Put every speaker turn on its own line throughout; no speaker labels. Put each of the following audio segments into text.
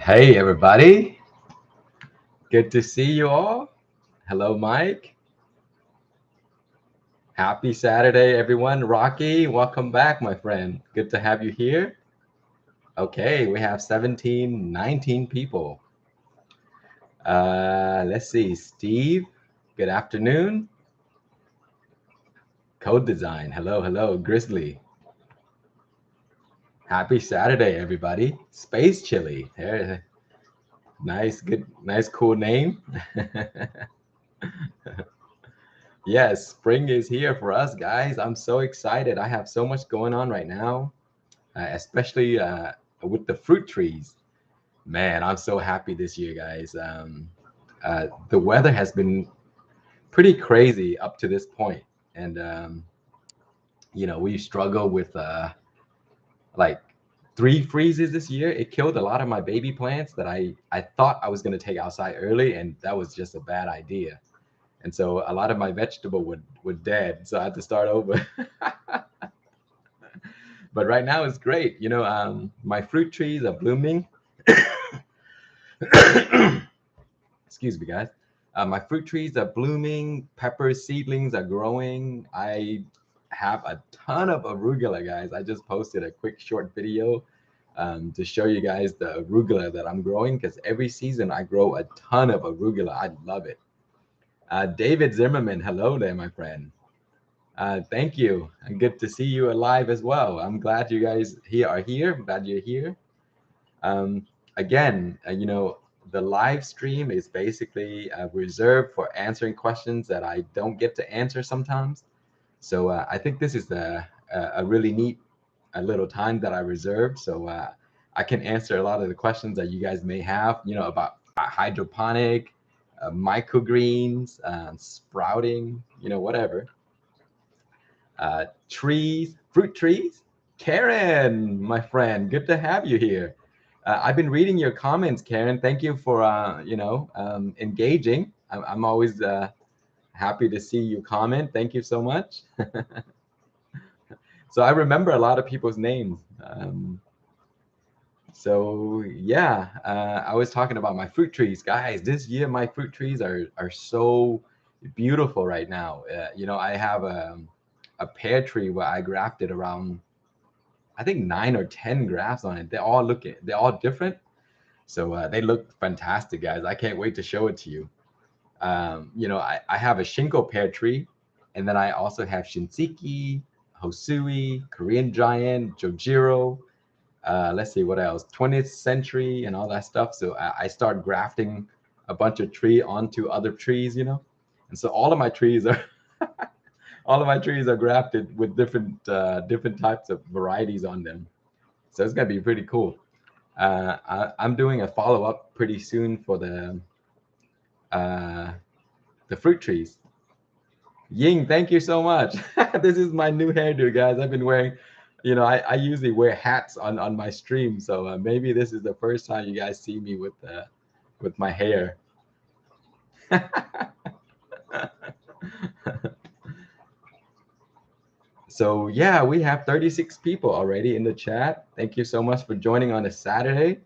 Hey, everybody. Good to see you all. Hello, Mike. Happy Saturday, everyone. Rocky, welcome back, my friend. Good to have you here. Okay, we have 17, 19 people. Let's see. Steve, good afternoon. Code Design, hello, hello. Grizzly, happy Saturday, everybody. Space Chili, there. Nice, good, nice, cool name. Yes, spring is here for us, guys. I'm so excited. I have so much going on right now, especially with the fruit trees. Man, I'm so happy this year, guys. The weather has been pretty crazy up to this point, and we struggle with like 3 freezes this year. It killed a lot of my baby plants that I thought I was going to take outside early, and that was just a bad idea. And so a lot of my vegetable would dead, so I had to start over. But right now it's great. My fruit trees are blooming. Excuse me, guys. My fruit trees are blooming. Pepper seedlings are growing. I have a ton of arugula, guys. I just posted a quick short video to show you guys the arugula that I'm growing, because every season I grow a ton of arugula. I love it. David Zimmerman, hello there, my friend. Thank you. And good to see you alive as well. I'm glad you guys are here. I'm glad you're here. Again, the live stream is basically reserved for answering questions that I don't get to answer sometimes. So I think this is a really neat a little time that I reserved. So I can answer a lot of the questions that you guys may have, about hydroponic, microgreens, sprouting, whatever. Trees, fruit trees. Karen, my friend, good to have you here. I've been reading your comments, Karen. Thank you for engaging. I'm always happy to see you comment. Thank you so much. So I remember a lot of people's names. So yeah, I was talking about my fruit trees, guys. This year my fruit trees are so beautiful right now. I have a pear tree where I grafted around, I think 9 or 10 grafts on it. They're all different. So they look fantastic, guys. I can't wait to show it to you. I have a Shinko pear tree, and then I also have Shinseki, Hosui, Korean Giant, Jojiro. Let's see what else, 20th century and all that stuff. So I start grafting a bunch of tree onto other trees, and so all of my trees are all of my trees are grafted with different types of varieties on them. So it's gonna be pretty cool. I'm doing a follow-up pretty soon for uh, the fruit trees. Ying, thank you so much. This is my new hairdo, guys. I've been wearing, I usually wear hats on my stream, so maybe this is the first time you guys see me with my hair. So yeah, we have 36 people already in the chat. Thank you so much for joining on a Saturday.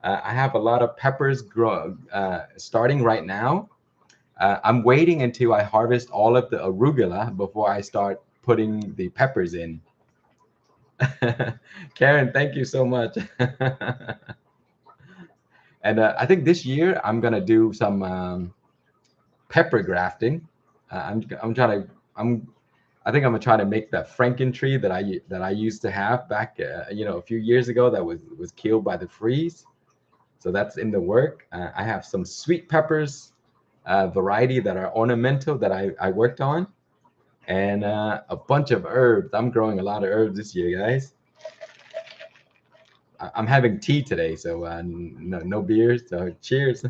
I have a lot of peppers starting right now. I'm waiting until I harvest all of the arugula before I start putting the peppers in. Karen, thank you so much. And I think this year I'm gonna do some pepper grafting. I'm trying to I think I'm gonna try to make that Franken tree that I used to have back a few years ago that was killed by the freeze. So that's in the work. I have some sweet peppers variety that are ornamental that I worked on, and a bunch of herbs. I'm growing a lot of herbs this year, guys. I'm having tea today, so no beers. So cheers.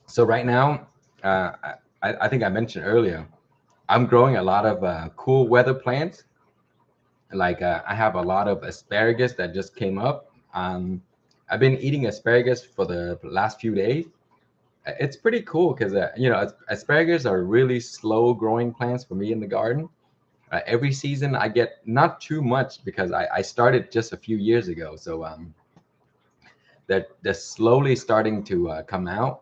So right now, I think I mentioned earlier, I'm growing a lot of cool weather plants. Like I have a lot of asparagus that just came up. I've been eating asparagus for the last few days, It's pretty cool because asparagus are really slow growing plants for me in the garden. Every season I get not too much because I started just a few years ago, so they're slowly starting to come out.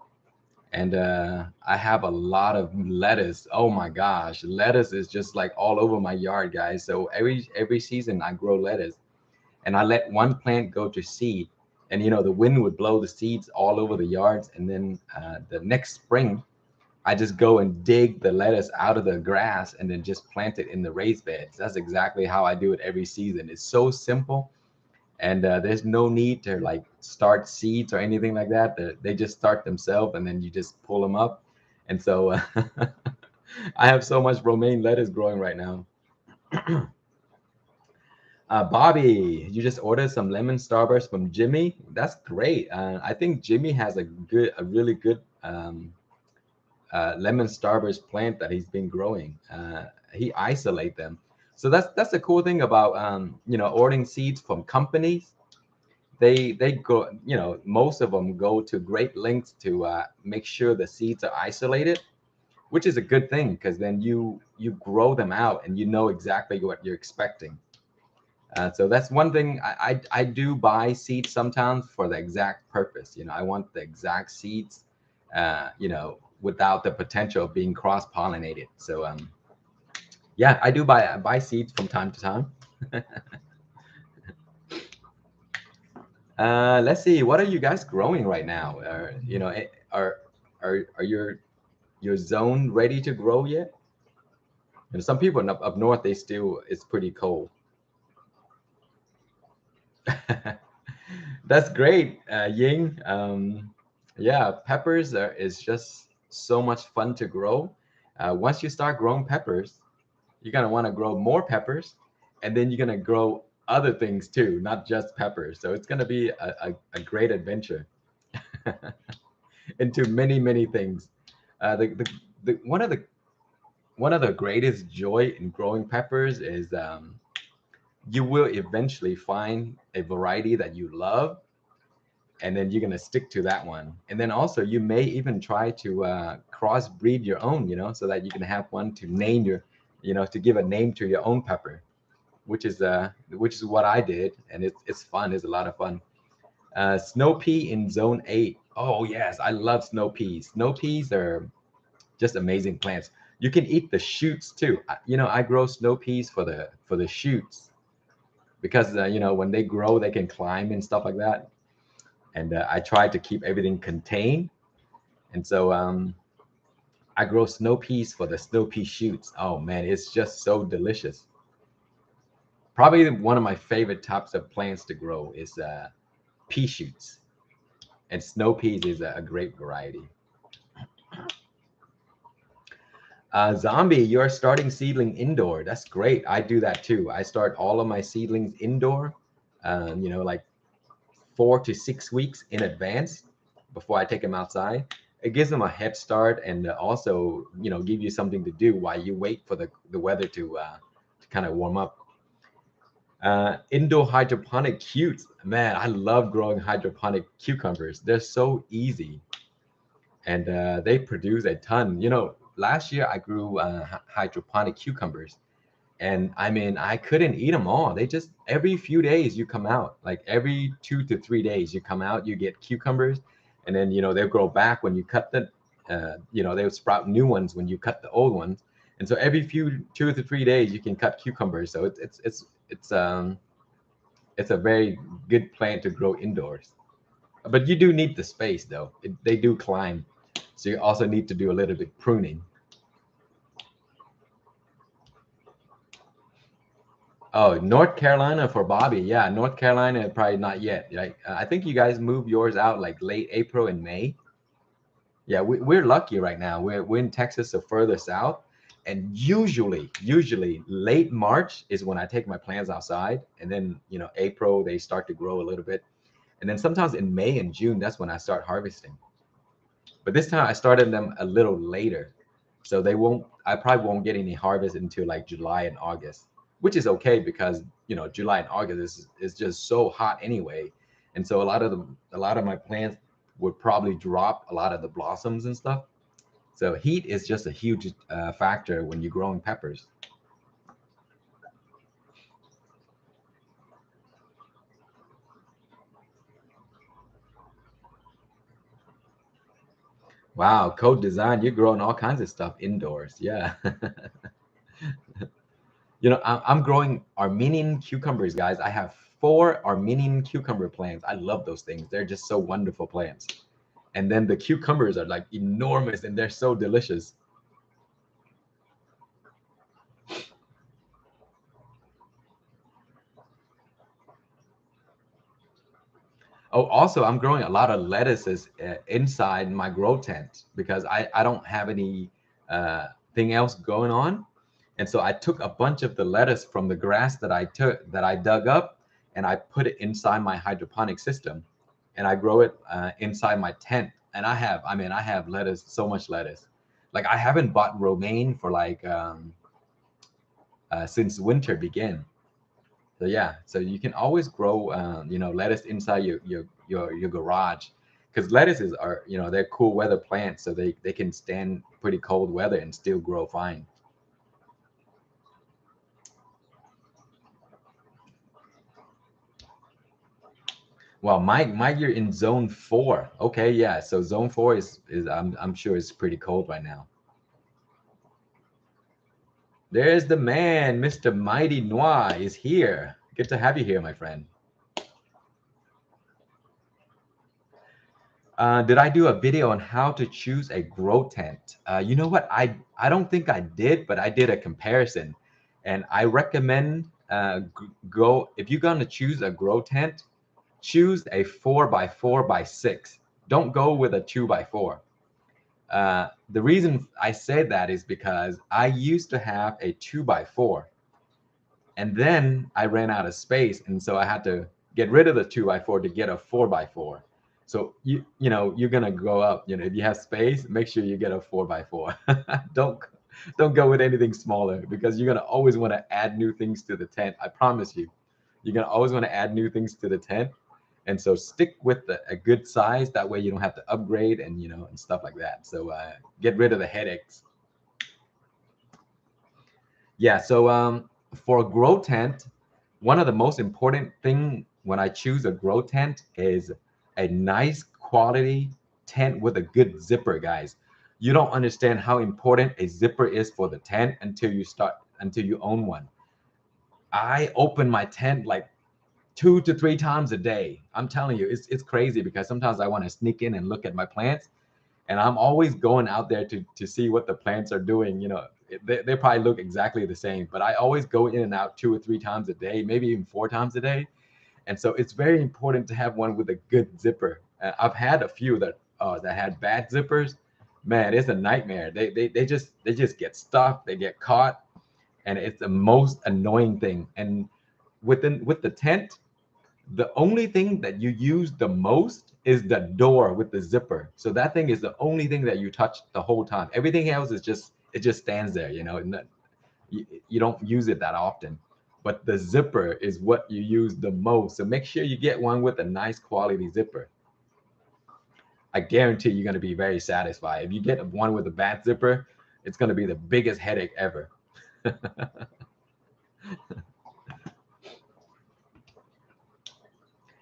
And I have a lot of lettuce. Oh my gosh, lettuce is just like all over my yard, guys. So every season I grow lettuce, and I let one plant go to seed, and the wind would blow the seeds all over the yards, and then the next spring I just go and dig the lettuce out of the grass and then just plant it in the raised beds. That's exactly how I do it every season. It's so simple, and there's no need to like start seeds or anything like that. They just start themselves, and then you just pull them up. And so I have so much romaine lettuce growing right now. Bobby, you just ordered some lemon starburst from Jimmy. That's great. I think Jimmy has a really good lemon starburst plant that he's been growing. He isolate them, so that's the cool thing about ordering seeds from companies. They go, most of them go to great lengths to make sure the seeds are isolated, which is a good thing because then you grow them out and you know exactly what you're expecting. So that's one thing I do buy seeds sometimes for the exact purpose. I want the exact seeds, without the potential of being cross pollinated. So yeah, I do buy seeds from time to time. Let's see, what are you guys growing right now? Are your zone ready to grow yet? And some people up north, they still it's pretty cold. That's great, Ying. Yeah, peppers is just so much fun to grow. Once you start growing peppers, you're gonna want to grow more peppers, and then you're gonna grow other things too, not just peppers. So it's gonna be a great adventure into many things. The one of the greatest joy in growing peppers is you will eventually find a variety that you love, and then you're going to stick to that one. And then also you may even try to crossbreed your own, so that you can have one to name your, to give a name to your own pepper, which is what I did, and it's fun. It's a lot of fun. Snow pea in zone 8. Oh yes, I love snow peas. Snow peas are just amazing plants. You can eat the shoots too. I grow snow peas for the shoots because when they grow they can climb and stuff like that. And I try to keep everything contained. And so I grow snow peas for the snow pea shoots. Oh man, it's just so delicious. Probably one of my favorite types of plants to grow is pea shoots, and snow peas is a great variety. Zombie, you're starting seedling indoor. That's great. I do that too. I start all of my seedlings indoor, like 4 to 6 weeks in advance before I take them outside. It gives them a head start, and also, give you something to do while you wait for the weather to kind of warm up. Indoor hydroponic cutes. Man, I love growing hydroponic cucumbers. They're so easy, and they produce a ton. Last year I grew hydroponic cucumbers, and I mean, I couldn't eat them all. They just every few days you come out, like every 2 to 3 days you come out, you get cucumbers, and then they'll grow back when you cut them. They'll sprout new ones when you cut the old ones, and so every few 2 to 3 days you can cut cucumbers. So it's a very good plant to grow indoors. But you do need the space though. They do climb, so you also need to do a little bit pruning. Oh, North Carolina for Bobby. Yeah, North Carolina probably not yet. Right? I think you guys move yours out like late April and May. Yeah, we're lucky right now. We're in Texas, so further south, and usually late March is when I take my plants outside, and then April they start to grow a little bit, and then sometimes in May and June that's when I start harvesting. But this time I started them a little later, so they won't. I probably won't get any harvest until like July and August, which is okay because July and August is just so hot anyway, and so a lot of my plants would probably drop a lot of the blossoms and stuff. So heat is just a huge factor when you're growing peppers. Wow, code design, you're growing all kinds of stuff indoors. Yeah. I'm growing Armenian cucumbers, guys. I have 4 Armenian cucumber plants. I love those things. They're just so wonderful plants. And then the cucumbers are like enormous and they're so delicious. Oh, also, I'm growing a lot of lettuces inside my grow tent because I don't have any thing else going on. And so I took a bunch of the lettuce from the grass that I dug up, and I put it inside my hydroponic system, and I grow it inside my tent. And I have lettuce, so much lettuce. Like I haven't bought romaine for like since winter began. So yeah, so you can always grow, lettuce inside your garage, because lettuces are, they're cool weather plants, so they can stand pretty cold weather and still grow fine. Well, Mike, you're in zone 4. Okay, yeah. So zone 4 is I'm sure it's pretty cold right now. There's the man, Mr. Mighty Noir is here. Good to have you here, my friend. Did I do a video on how to choose a grow tent? You know what? I don't think I did, but I did a comparison, and I recommend go if you're gonna choose a grow tent, choose a 4x4x6. Don't go with a 2x4. The reason I say that is because I used to have a 2x4, and then I ran out of space, and so I had to get rid of the 2x4 to get a 4x4. So you're gonna go up. If you have space, make sure you get a 4x4. don't don't go with anything smaller because you're gonna always want to add new things to the tent. I promise you, you're gonna always want to add new things to the tent, and so stick with a good size. That way you don't have to upgrade and stuff like that. So get rid of the headaches. Yeah. So for a grow tent, one of the most important thing when I choose a grow tent is a nice quality tent with a good zipper, guys. You don't understand how important a zipper is for the tent until you own one. I open my tent like 2 to 3 times a day. I'm telling you, it's crazy because sometimes I want to sneak in and look at my plants, and I'm always going out there to see what the plants are doing. They probably look exactly the same, but I always go in and out 2 or 3 times a day, maybe even 4 times a day. And so it's very important to have one with a good zipper. I've had a few that had bad zippers. Man, it's a nightmare. They just get stuck, they get caught, and it's the most annoying thing. And with the tent, the only thing that you use the most is the door with the zipper. So that thing is the only thing that you touch the whole time. Everything else is just it just stands there, and you don't use it that often. But the zipper is what you use the most. So make sure you get one with a nice quality zipper. I guarantee you're going to be very satisfied. If you get one with a bad zipper, it's going to be the biggest headache ever.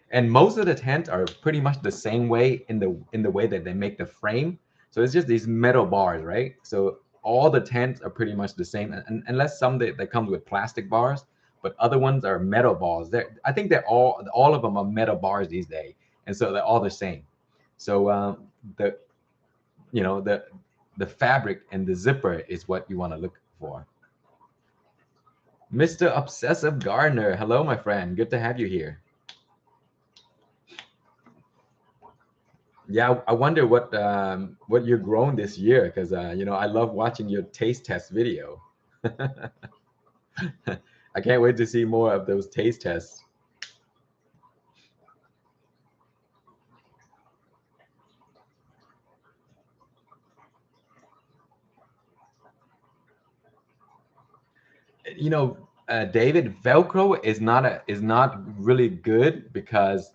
And most of the tents are pretty much the same way in the way that they make the frame. So it's just these metal bars, right? So all the tents are pretty much the same, unless some that comes with plastic bars, but other ones are metal bars. I think they're all of them are metal bars these days, and so they're all the same. So the you know the fabric and the zipper is what you want to look for. Mr. Obsessive Gardener, hello, my friend. Good to have you here. Yeah, I wonder what you're growing this year because I love watching your taste test video. I can't wait to see more of those taste tests. David, Velcro is not really good because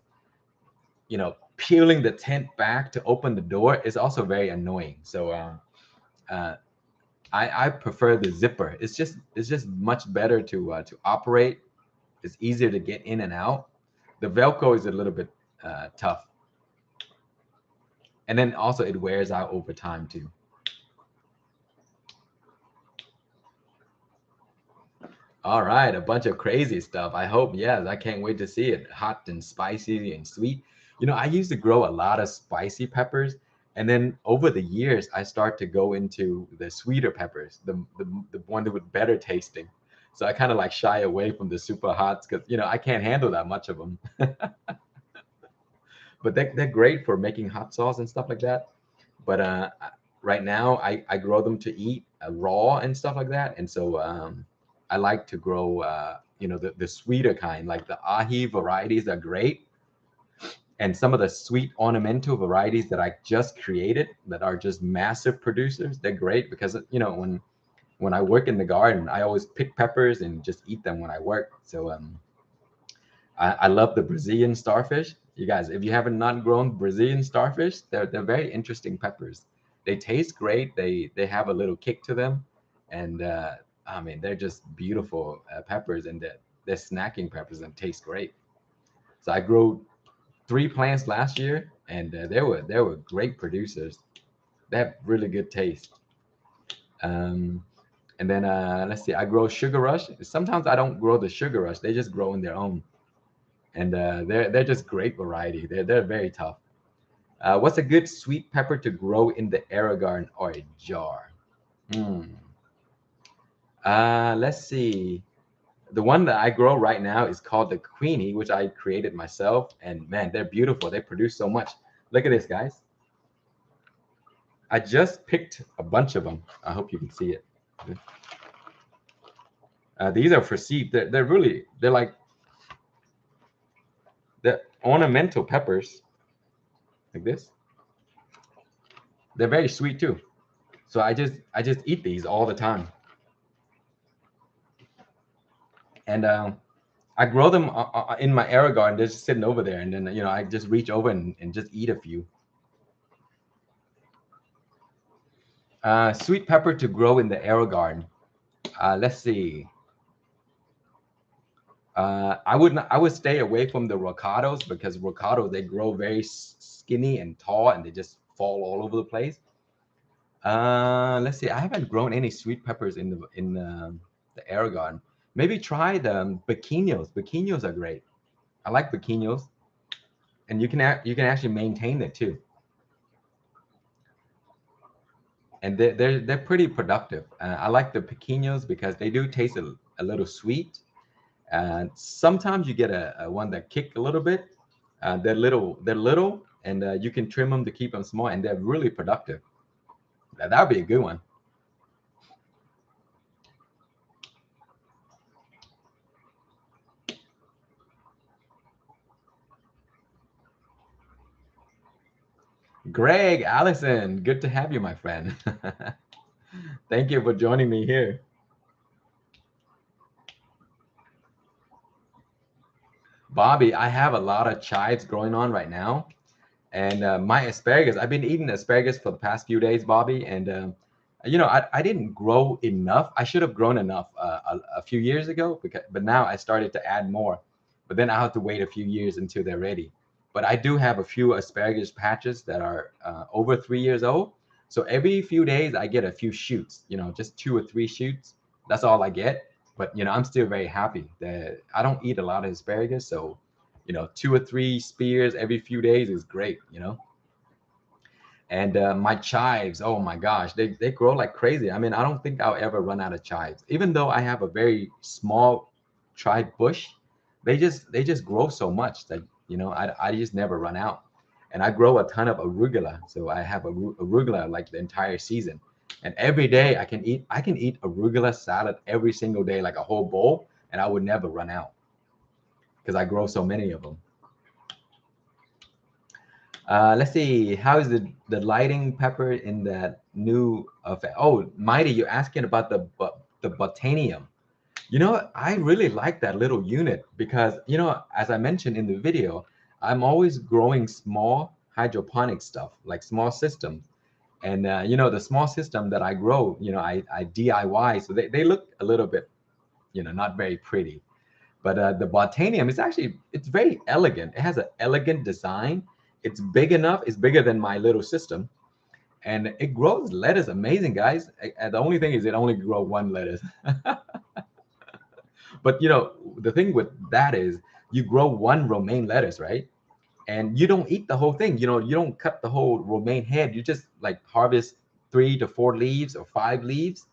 peeling the tent back to open the door is also very annoying. So uh, I prefer the zipper. It's just much better to operate. It's easier to get in and out. The Velcro is a little bit tough, and then also it wears out over time too. All right, a bunch of crazy stuff. I hope, yes, I can't wait to see it. Hot and spicy and sweet. I used to grow a lot of spicy peppers, and then over the years, I start to go into the sweeter peppers, the one that with better tasting. So I kind of like shy away from the super hots because I can't handle that much of them. But they're great for making hot sauce and stuff like that. But right now, I grow them to eat raw and stuff like that. And so I like to grow, the sweeter kind, like the ahi varieties are great. And some of the sweet ornamental varieties that I just created that are just massive producers, they're great because, when I work in the garden, I always pick peppers and just eat them when I work. So I love the Brazilian starfish. You guys, if you haven't not grown Brazilian starfish, they're very interesting peppers. They taste great. They have a little kick to them, and I mean they're just beautiful peppers, and they're snacking peppers and taste great. So I grew 3 plants last year, and they were great producers. They have really good taste. Um, and then let's see, I grow sugar rush. Sometimes I don't grow the sugar rush; they just grow in their own, and they're just great variety. They're very tough. What's a good sweet pepper to grow in the Aerogarden or a jar? Hmm. Let's see. The one that I grow right now is called the Queenie, which I created myself. And man, they're beautiful. They produce so much. Look at this, guys. I just picked a bunch of them. I hope you can see it. These are for seed. They're like the ornamental peppers, like this. They're very sweet too. So I just eat these all the time. And I grow them in my Aerogarden. They're just sitting over there, and then I just reach over and just eat a few. Sweet pepper to grow in the Aerogarden. Let's see. I would stay away from the rocados because rocados they grow very skinny and tall, and they just fall all over the place. Let's see. I haven't grown any sweet peppers in the Aerogarden. Maybe try the biquinos. Biquinos are great. I like biquinos, and you can actually maintain it too. And they're pretty productive. I like the pequeños because they do taste a little sweet. And sometimes you get a one that kick a little bit. They're little, and you can trim them to keep them small, and they're really productive. That would be a good one. Greg, Allison, good to have you, my friend. Thank you for joining me here. Bobby, I have a lot of chives growing on right now. And my asparagus, I've been eating asparagus for the past few days, Bobby. And, I didn't grow enough. I should have grown enough a few years ago, but now I started to add more. But then I have to wait a few years until they're ready. But I do have a few asparagus patches that are over 3 years old. So every few days I get a few shoots, just 2 or 3 shoots. That's all I get. But, I'm still very happy that I don't eat a lot of asparagus. So 2 or 3 spears every few days is great. And my chives, oh my gosh, they grow like crazy. I mean, I don't think I'll ever run out of chives, even though I have a very small chive bush. They just grow so much that I just never run out. And I grow a ton of arugula, so I have arugula like the entire season. And every day I can eat arugula salad every single day, like a whole bowl, and I would never run out because I grow so many of them. Let's see. How is the lighting pepper in that new? Oh, Mighty, you're asking about the botanium. I really like that little unit because as I mentioned in the video, I'm always growing small hydroponic stuff, like small systems. And the small system that I grow, I DIY, so they look a little bit, not very pretty. But the botanium is actually, it's very elegant. It has an elegant design. It's big enough. It's bigger than my little system, and it grows lettuce amazing, guys. The only thing is it only grow one lettuce. But the thing with that is you grow one romaine lettuce, right? And you don't eat the whole thing. You don't cut the whole romaine head. You just like harvest 3 to 4 leaves or 5 leaves,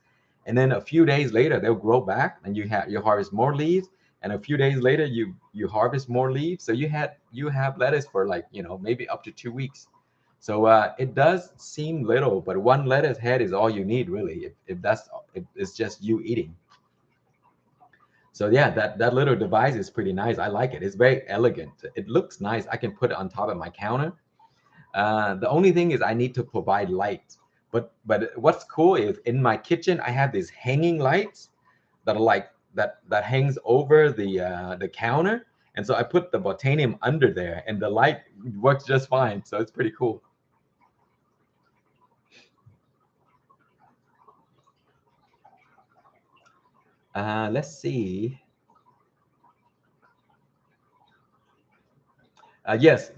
and then a few days later they'll grow back, and you harvest more leaves, and a few days later you harvest more leaves. So you have lettuce for like maybe up to 2 weeks. So it does seem little, but one lettuce head is all you need really. If it's just you eating. So yeah, that little device is pretty nice. I like it. It's very elegant. It looks nice. I can put it on top of my counter. The only thing is I need to provide light. But what's cool is in my kitchen I have these hanging lights that are like that hangs over the counter, and so I put the botanium under there, and the light works just fine. So it's pretty cool. Let's see. Yes,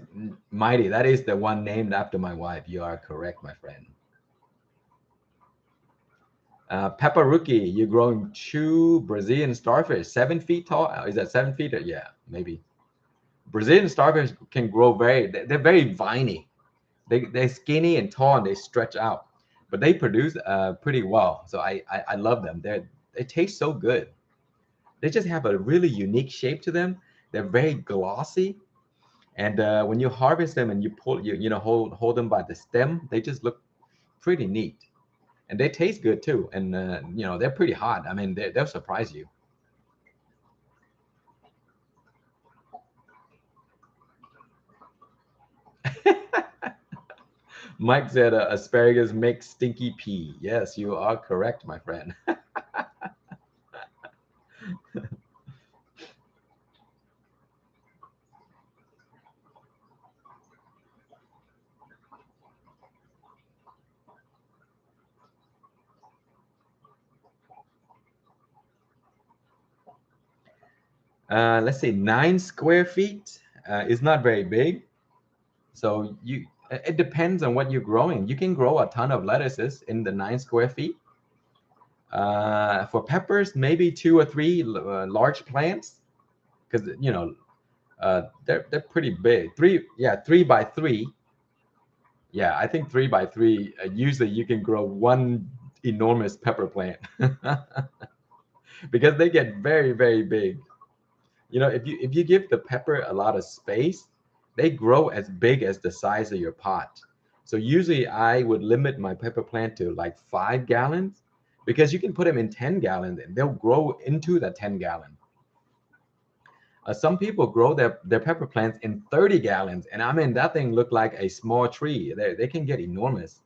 Mighty. That is the one named after my wife. You are correct, my friend. Pepperuki, you're growing two Brazilian starfish, 7 feet tall. Is that 7 feet? Yeah, maybe. Brazilian starfish can grow they're very viney. They're skinny and tall and they stretch out, but they produce pretty well. So I love them. They taste so good. They just have a really unique shape to them. They're very glossy, and when you harvest them and you pull hold them by the stem, they just look pretty neat. And they taste good too. And they're pretty hot. I mean, they'll surprise you. Mike said asparagus makes stinky pea. Yes, you are correct, my friend. Let's say 9 square feet is not very big. So it depends on what you're growing. You can grow a ton of lettuces in the 9 square feet. For peppers, maybe two or three large plants, because they're pretty big. Yeah, 3 by 3. Yeah, I think 3 by 3. Usually, you can grow one enormous pepper plant because they get very, very big. If you give the pepper a lot of space, they grow as big as the size of your pot. So usually, I would limit my pepper plant to like 5 gallons because you can put them in 10 gallons and they'll grow into the 10 gallon. Some people grow their pepper plants in 30 gallons, and I mean that thing look like a small tree. They can get enormous.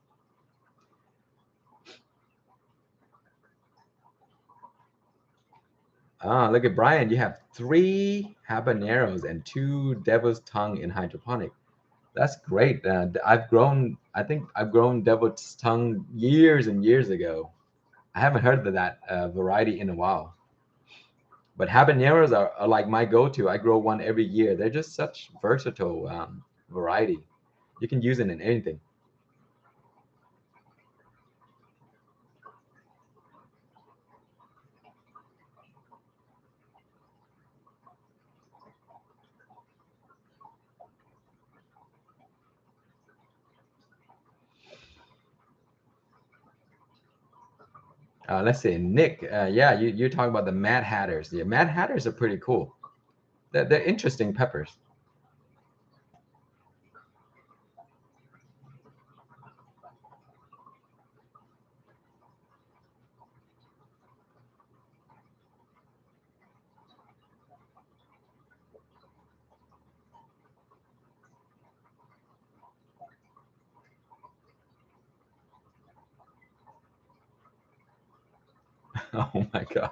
Look at Brian. You have 3 habaneros and 2 devil's tongue in hydroponic. That's great. I think I've grown devil's tongue years and years ago. I haven't heard of that variety in a while. But habaneros are like my go-to. I grow one every year. They're just such versatile variety. You can use it in anything. Let's see, Nick. Yeah, you're talking about the Mad Hatters. Yeah, Mad Hatters are pretty cool. They're interesting peppers. Oh my God.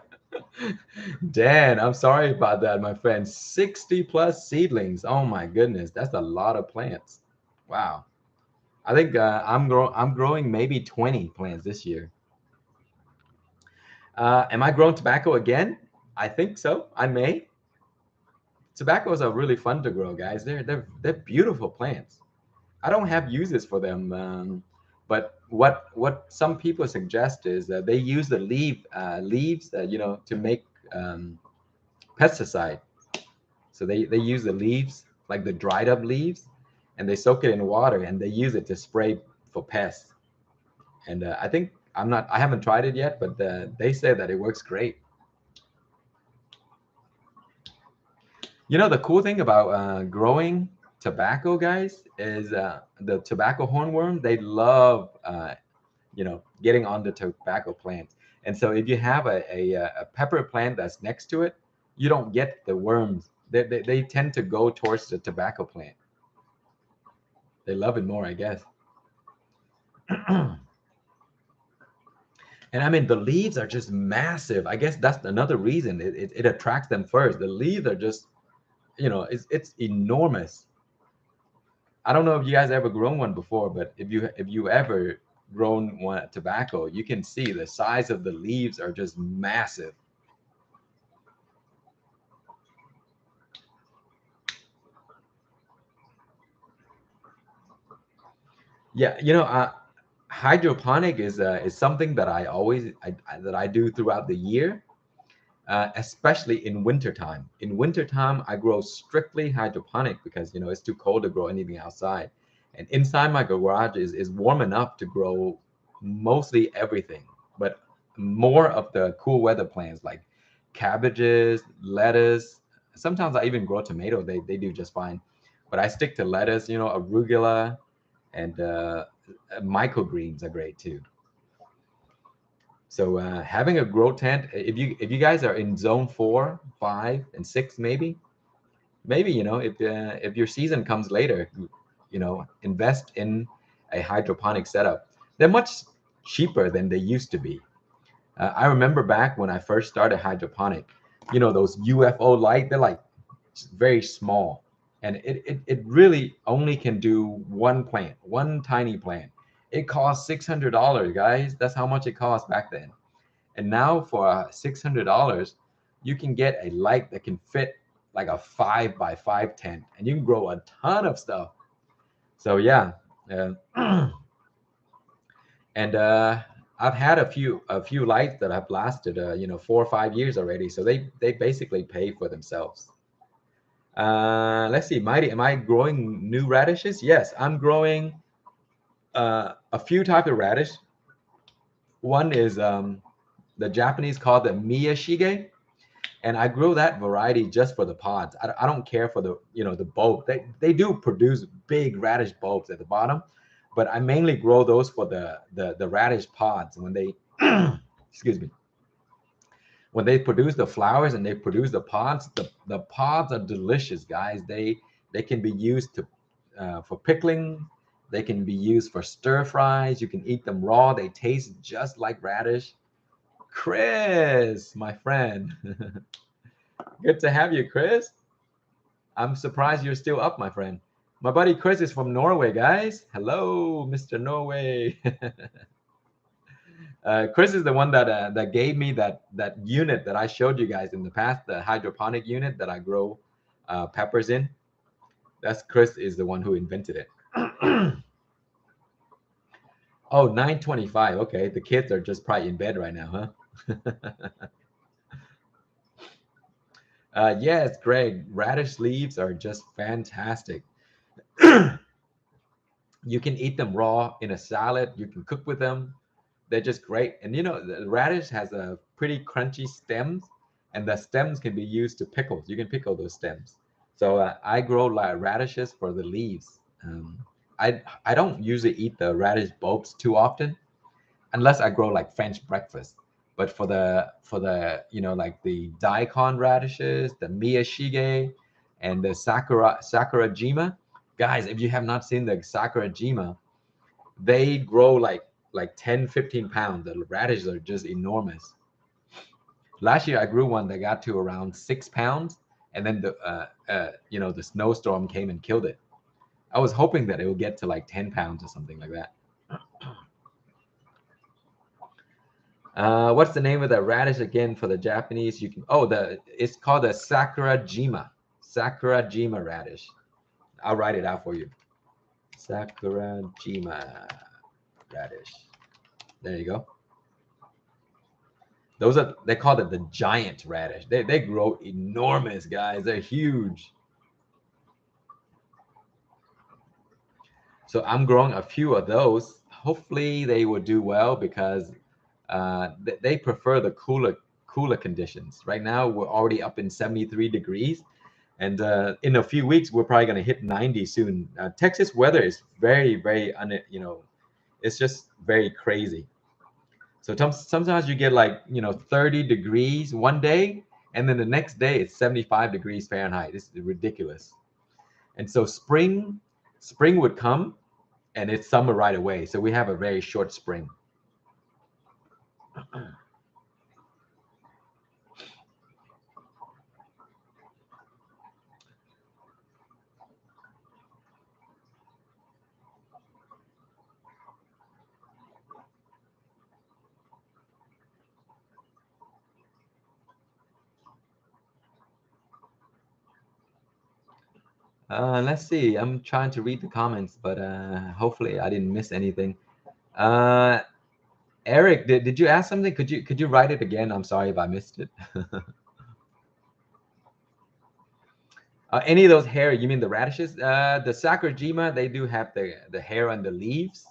Dan, I'm sorry about that, my friend. 60 plus seedlings. Oh my goodness, that's a lot of plants. Wow. I think I'm growing maybe 20 plants this year. Am I growing tobacco again? I think so. I may. Tobaccos are really fun to grow, guys. They're beautiful plants. I don't have uses for them, but what some people suggest is that they use the leaves, to make um, pesticide. So they use the leaves, like the dried up leaves, and they soak it in water and they use it to spray for pests. And I haven't tried it yet, but they say that it works great. The cool thing about growing tobacco, guys, is the tobacco hornworm. They love, getting on the tobacco plants. And so if you have a pepper plant that's next to it, you don't get the worms. They tend to go towards the tobacco plant. They love it more, I guess. And I mean, the leaves are just massive. I guess that's another reason it attracts them first. The leaves are just, it's enormous. I don't know if you guys ever grown one before, but if you ever grown one tobacco, you can see the size of the leaves are just massive. Yeah, hydroponic is something that that I do throughout the year, especially in wintertime. In wintertime, I grow strictly hydroponic because it's too cold to grow anything outside. And inside my garage is warm enough to grow mostly everything, but more of the cool weather plants like cabbages, lettuce. Sometimes I even grow tomato. They do just fine. But I stick to lettuce, arugula, and microgreens are great too. So having a grow tent, if you guys are in zone 4, 5, and 6, maybe if your season comes later, invest in a hydroponic setup. They're much cheaper than they used to be. I remember back when I first started hydroponic, those UFO light, they're like very small, and it really only can do one plant, one tiny plant. It costs $600, guys. That's how much it cost back then. And now for $600, you can get a light that can fit like a 5 by 5 tent, and you can grow a ton of stuff. So yeah, uh, and I've had a few lights that have lasted 4 or 5 years already. So they basically pay for themselves. Let's see, Mighty, am I growing new radishes? Yes, I'm growing a few type of radish. One is the Japanese call the Miyashige, and I grow that variety just for the pods. I don't care for the bulb. They do produce big radish bulbs at the bottom, but I mainly grow those for the radish pods. When they excuse me, when they produce the flowers and they produce the pods, the pods are delicious, guys. They can be used to for pickling. They can be used for stir fries. You can eat them raw. They taste just like radish. Chris, my friend, good to have you, Chris. I'm surprised you're still up, my friend. My buddy Chris is from Norway, guys. Hello, Mr. Norway. Chris is the one that gave me that unit that I showed you guys in the past, the hydroponic unit that I grow peppers in. That's Chris is the one who invented it. Oh, 9:25. Okay, the kids are just probably in bed right now, huh? Yes, Greg, radish leaves are just fantastic. You can eat them raw in a salad. You can cook with them. They're just great. And the radish has a pretty crunchy stems, and the stems can be used to pickle. You can pickle those stems. So I grow like radishes for the leaves. I don't usually eat the radish bulbs too often, unless I grow like French breakfast. But for the like the daikon radishes, the miyashige, and the sakurajima, guys, if you have not seen the sakurajima, they grow like 10, 15 pounds. The radishes are just enormous. Last year I grew one that got to around 6 pounds, and then the snowstorm came and killed it. I was hoping that it would get to like 10 pounds or something like that. What's the name of the radish again for the Japanese? You can it's called a Sakurajima. Sakurajima radish. I'll write it out for you. Sakurajima radish. There you go. They call it the giant radish. They grow enormous, guys. They're huge. So I'm growing a few of those. Hopefully they will do well because they prefer the cooler conditions. Right now we're already up in 73 degrees, and in a few weeks we're probably going to hit 90 soon. Texas weather is very it's just very crazy. So sometimes you get like 30 degrees one day, and then the next day it's 75 degrees Fahrenheit. It's ridiculous. And so spring would come, and it's summer right away. So we have a very short spring. Let's see. I'm trying to read the comments, but hopefully I didn't miss anything. Uh, Eric, did you ask something? Could you write it again? I'm sorry if I missed it. Any of those hair, you mean the radishes? The Sakurajima, they do have the hair on the leaves.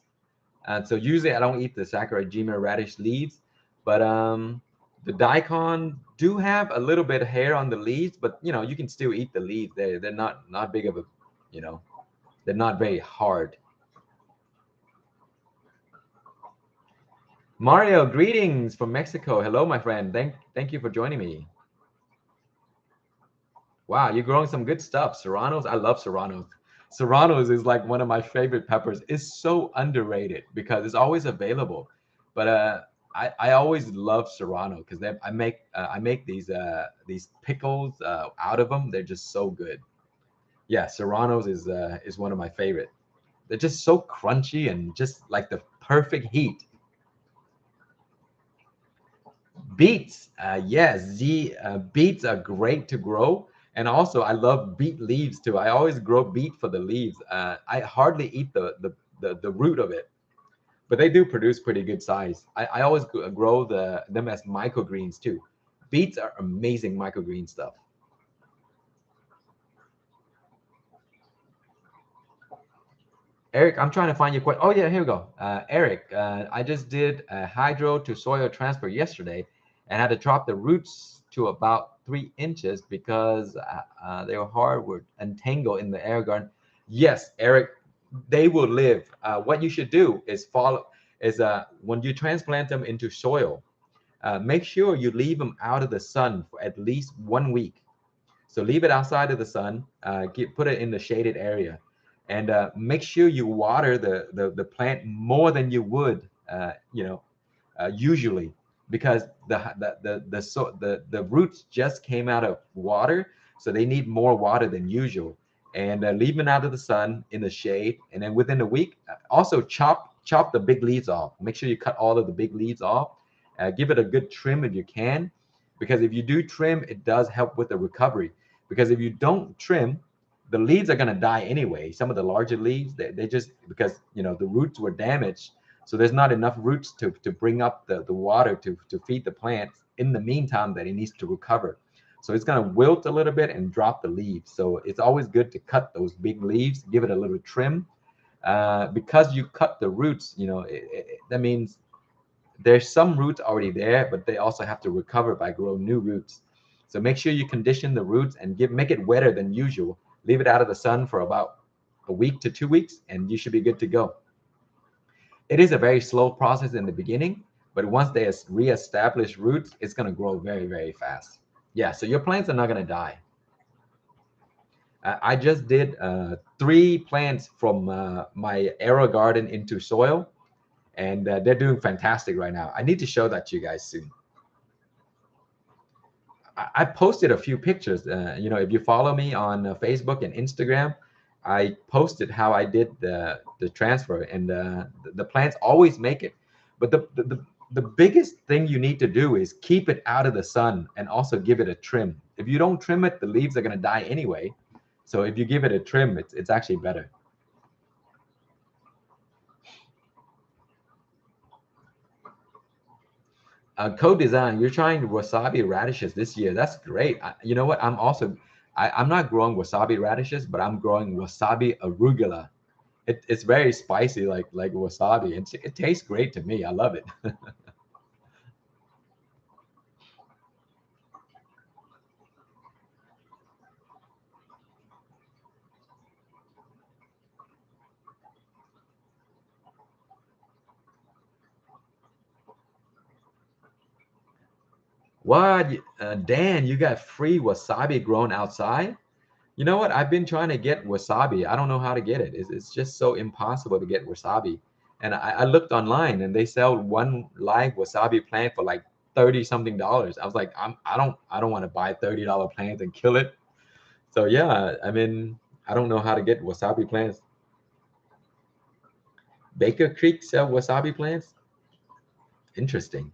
So usually I don't eat the Sakurajima radish leaves, but the daikon do have a little bit of hair on the leaves, but you can still eat the leaves. They're not big of a, you know, they're not very hard. Mario, greetings from Mexico. Hello, my friend. Thank you for joining me. Wow, you're growing some good stuff. Serranos, I love serranos. Serranos is like one of my favorite peppers. It's so underrated because it's always available. But I always love serrano because I make these pickles out of them. They're just so good. Yeah, serranos is one of my favorite. They're just so crunchy and just like the perfect heat. Beets, yes, beets are great to grow. And also, I love beet leaves too. I always grow beet for the leaves. I hardly eat the root of it, but they do produce pretty good size. I always grow them as microgreens too. Beets are amazing microgreen stuff. Eric, I'm trying to find your question. Oh yeah, here we go. Eric, I just did a hydro to soil transfer yesterday, and had to drop the roots to about 3 inches because they were hard, were entangled in the Aerogarden. Yes, Eric, they will live. What you should do is when you transplant them into soil, make sure you leave them out of the sun for at least 1 week. So leave it outside of the sun, put it in the shaded area, and make sure you water the plant more than you would, usually, because the roots just came out of water, so they need more water than usual. And leave them out of the sun in the shade, and then within a week, also chop the big leaves off. Make sure you cut all of the big leaves off. Give it a good trim if you can, because if you do trim, it does help with the recovery. Because if you don't trim, the leaves are going to die anyway. Some of the larger leaves, they just, because the roots were damaged, so there's not enough roots to bring up the water to feed the plants in the meantime that it needs to recover. So it's going to wilt a little bit and drop the leaves. So it's always good to cut those big leaves, give it a little trim. Because you cut the roots, that means there's some roots already there, but they also have to recover by growing new roots. So make sure you condition the roots and make it wetter than usual. Leave it out of the sun for about a week to 2 weeks, and you should be good to go. It is a very slow process in the beginning, but once they reestablish roots, it's going to grow very fast. Yeah, so your plants are not going to die. I just did 3 plants from my Aerogarden into soil, and they're doing fantastic right now. I need to show that to you guys soon. I posted a few pictures. You know, if you follow me on Facebook and Instagram, I posted how I did the transfer, and the plants always make it. But the biggest thing you need to do is keep it out of the sun and also give it a trim. If you don't trim it, the leaves are going to die anyway. So if you give it a trim, it's actually better. Co-design, you're trying wasabi radishes this year. That's great. You know what? I'm not growing wasabi radishes, but I'm growing wasabi arugula. It's very spicy, like wasabi. It tastes great to me. I love it. What? Dan, you got free wasabi grown outside? You know what? I've been trying to get wasabi. I don't know how to get it. It's just so impossible to get wasabi. And I looked online and they sell one live wasabi plant for like 30 something dollars. I was like, I don't want to buy $30 plants and kill it. So yeah, I mean, I don't know how to get wasabi plants. Baker Creek sell wasabi plants? Interesting.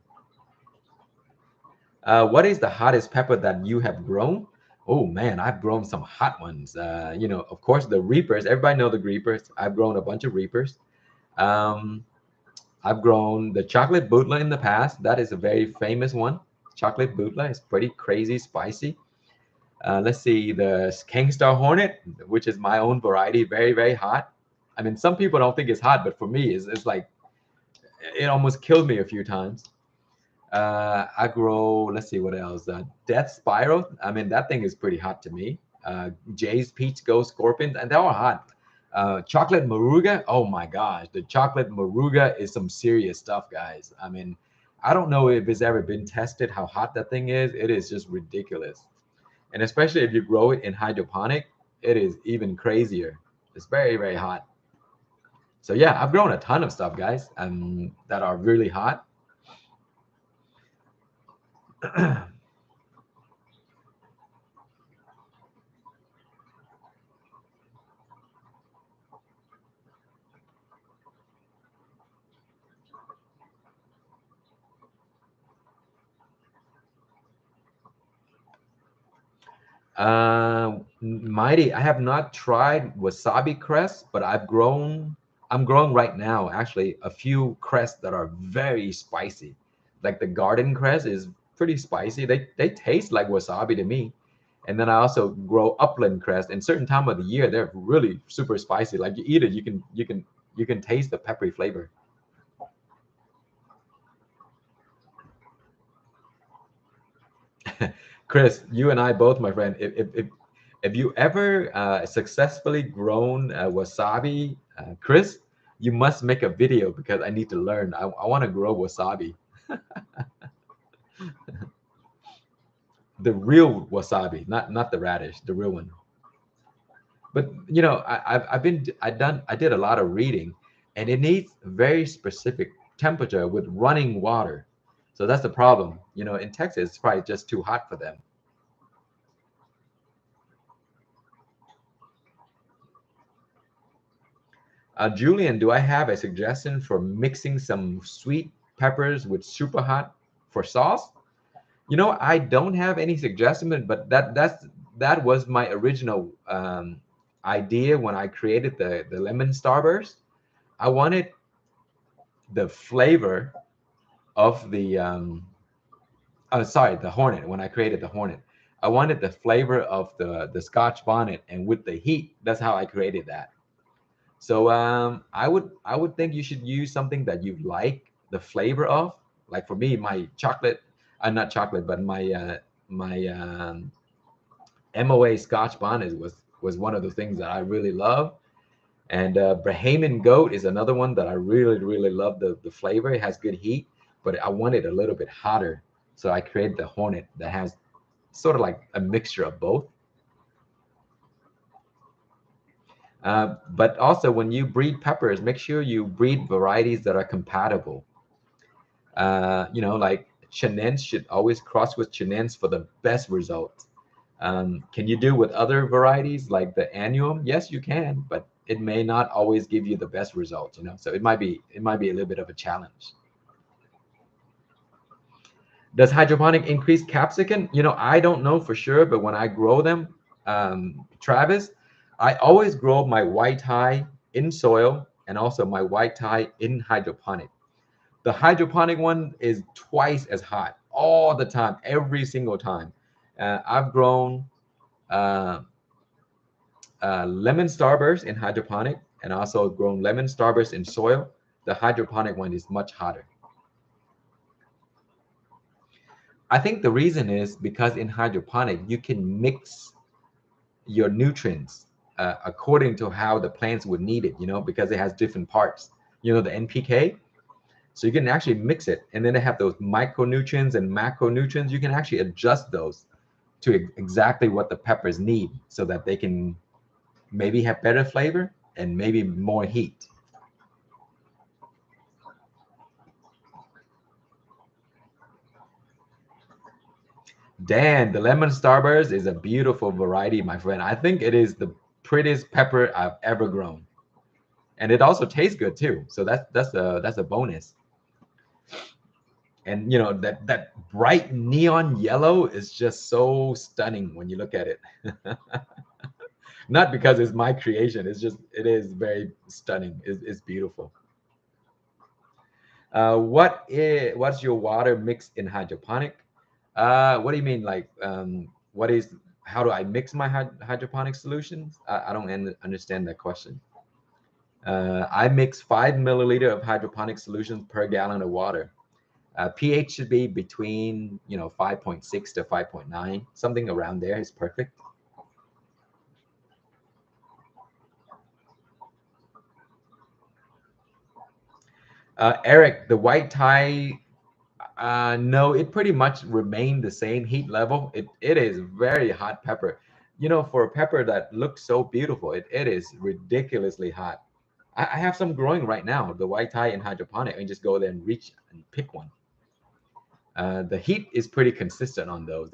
What is the hottest pepper that you have grown? Oh man, I've grown some hot ones. You know, of course, the Reapers. Everybody know the Reapers. I've grown a bunch of Reapers. Um, I've grown the chocolate bootla in the past. That is a very famous one. Chocolate bootla is pretty crazy spicy. Let's see, the KhangStarr Hornet, which is my own variety, very, very hot. I mean, some people don't think it's hot, but for me, it's like it almost killed me a few times. I grow, let's see what else. Death Spiral. I mean, that thing is pretty hot to me. Jay's Peach Ghost Scorpions, and they're all hot. Chocolate Maruga. Oh my gosh, the chocolate Maruga is some serious stuff, guys. I mean, I don't know if it's ever been tested how hot that thing is. It is just ridiculous. And especially if you grow it in hydroponic, it is even crazier. It's very, very hot. So yeah, I've grown a ton of stuff, guys, that are really hot. Mighty, I have not tried wasabi cress, but I'm growing right now actually a few cress that are very spicy. Like the garden cress is pretty spicy. They taste like wasabi to me. And then I also grow upland cress. In certain time of the year, they're really super spicy. Like you eat it, you can taste the peppery flavor. Chris, you and I both, my friend. If you ever successfully grown wasabi, Chris, you must make a video because I need to learn. I want to grow wasabi, the real wasabi, not the radish, the real one. But you know, I did a lot of reading, and it needs very specific temperature with running water. So that's the problem. You know, in Texas, it's probably just too hot for them. Julian, do I have a suggestion for mixing some sweet peppers with super hot for sauce? You know, I don't have any suggestion, but that was my original idea when I created the lemon starburst. I wanted the flavor of the Hornet. When I created the Hornet, I wanted the flavor of the Scotch bonnet, and with the heat, that's how I created that. So I would think you should use something that you like the flavor of. Like for me, my chocolate, not chocolate, but my MOA Scotch bonnet was one of the things that I really love. And Bahamian goat is another one that I really really love the flavor. It has good heat, but I want it a little bit hotter. So I created the Hornet that has sort of like a mixture of both. But also, when you breed peppers, make sure you breed varieties that are compatible. You know, like Chenense should always cross with Chenense for the best results. Can you do with other varieties like the annuum? Yes, you can, but it may not always give you the best results, you know. So it might be a little bit of a challenge. Does hydroponic increase capsicum? You know, I don't know for sure, but when I grow them, Travis, I always grow my white Thai in soil and also my white Thai in hydroponic. The hydroponic one is twice as hot all the time, every single time. I've grown uh, lemon starburst in hydroponic and also grown lemon starburst in soil. The hydroponic one is much hotter. I think the reason is because in hydroponic, you can mix your nutrients according to how the plants would need it, you know, because it has different parts, you know, the NPK. So you can actually mix it. And then they have those micronutrients and macronutrients. You can actually adjust those to exactly what the peppers need so that they can maybe have better flavor and maybe more heat. Dan, the lemon starburst is a beautiful variety, my friend. I think it is the prettiest pepper I've ever grown. And it also tastes good too. So that's a bonus. And you know that bright neon yellow is just so stunning when you look at it. Not because it's my creation, it's just it is very stunning. It's beautiful. What's your water mix in hydroponic? What do you mean? Like, what is? How do I mix my hydroponic solutions? I don't understand that question. I mix 5 milliliter of hydroponic solutions per gallon of water. pH should be between 5.6 to 5.9, something around there is perfect. Eric, the white Thai, no, it pretty much remained the same heat level. It is very hot pepper. You know, for a pepper that looks so beautiful, it is ridiculously hot. I have some growing right now, the white Thai in hydroponic, and just go there and reach and pick one. The heat is pretty consistent on those.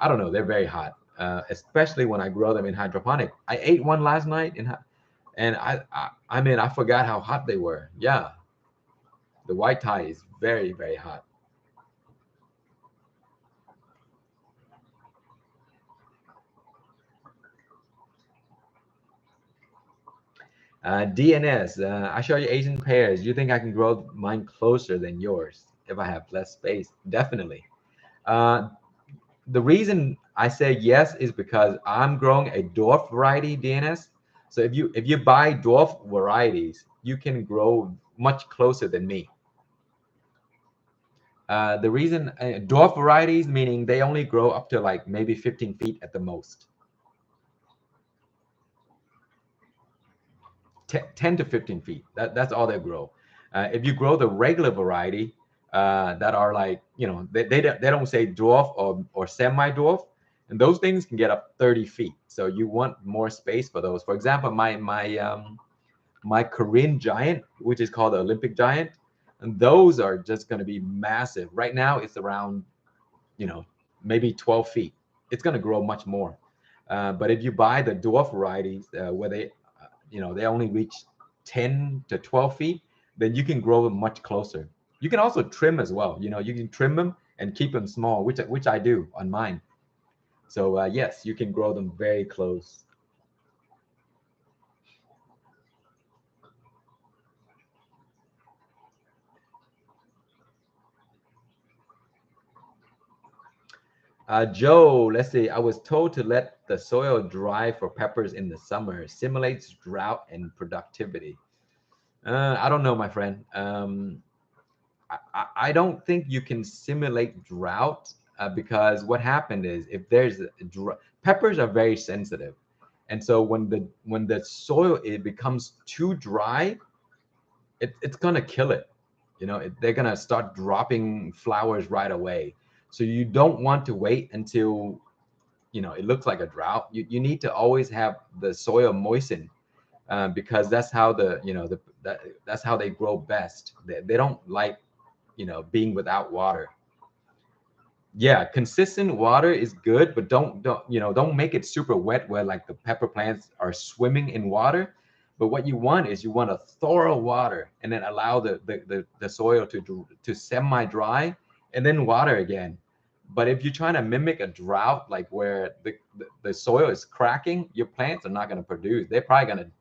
I don't know, they're very hot, especially when I grow them in hydroponic. I ate one last night, and I mean, I forgot how hot they were. Yeah, the white Thai is very, very hot. DNS, I show you Asian pears. Do you think I can grow mine closer than yours if I have less space? Definitely. Uh, the reason I say yes is because I'm growing a dwarf variety DNS. So if you buy dwarf varieties, you can grow much closer than me. The reason dwarf varieties meaning they only grow up to like maybe 15 feet at the most. 10 to 15 feet. That's all they grow. If you grow the regular variety that are like, they don't say dwarf or semi-dwarf, and those things can get up 30 feet. So you want more space for those. For example, my Korean giant, which is called the Olympic giant, and those are just going to be massive. Right now, it's around, you know, maybe 12 feet. It's going to grow much more. But if you buy the dwarf varieties where they only reach 10 to 12 feet, then you can grow them much closer. You can also trim as well. You know, you can trim them and keep them small, which I do on mine. So yes, you can grow them very close. Joe, let's see. I was told to let the soil dry for peppers in the summer. Simulates drought and productivity. I don't know, my friend. I don't think you can simulate drought because what happened is if there's peppers are very sensitive, and so when the soil it becomes too dry, it's gonna kill it. You know, they're gonna start dropping flowers right away. So you don't want to wait until it looks like a drought. You need to always have the soil moistened because that's how that's how they grow best. They don't like being without water. Yeah, consistent water is good, but don't make it super wet where like the pepper plants are swimming in water. But what you want is you want a thorough water, and then allow the soil to semi-dry, and then water again. But if you're trying to mimic a drought, like where the soil is cracking, your plants are not going to produce. They're probably going to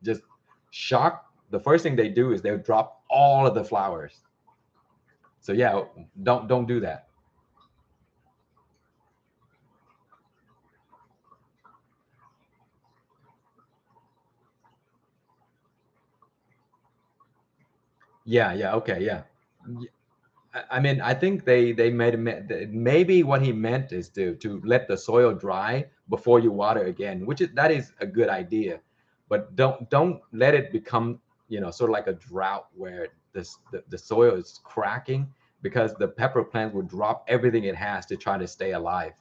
just shock. The first thing they do is they'll drop all of the flowers. So yeah, don't do that. Yeah, yeah, okay, yeah. I mean, I think they maybe what he meant is to let the soil dry before you water again, which is that is a good idea, but don't let it become sort of like a drought where the soil is cracking, because the pepper plant will drop everything it has to try to stay alive.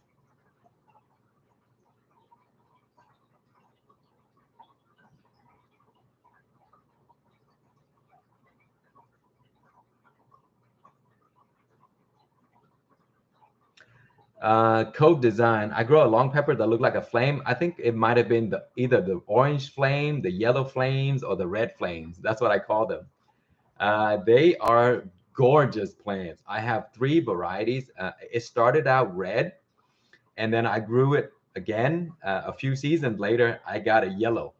Code design. I grow a long pepper that look like a flame. I think it might have been either the orange flame, the yellow flames, or the red flames. That's what I call them. They are gorgeous plants. I have three varieties. It started out red, and then I grew it again. A few seasons later, I got a yellow.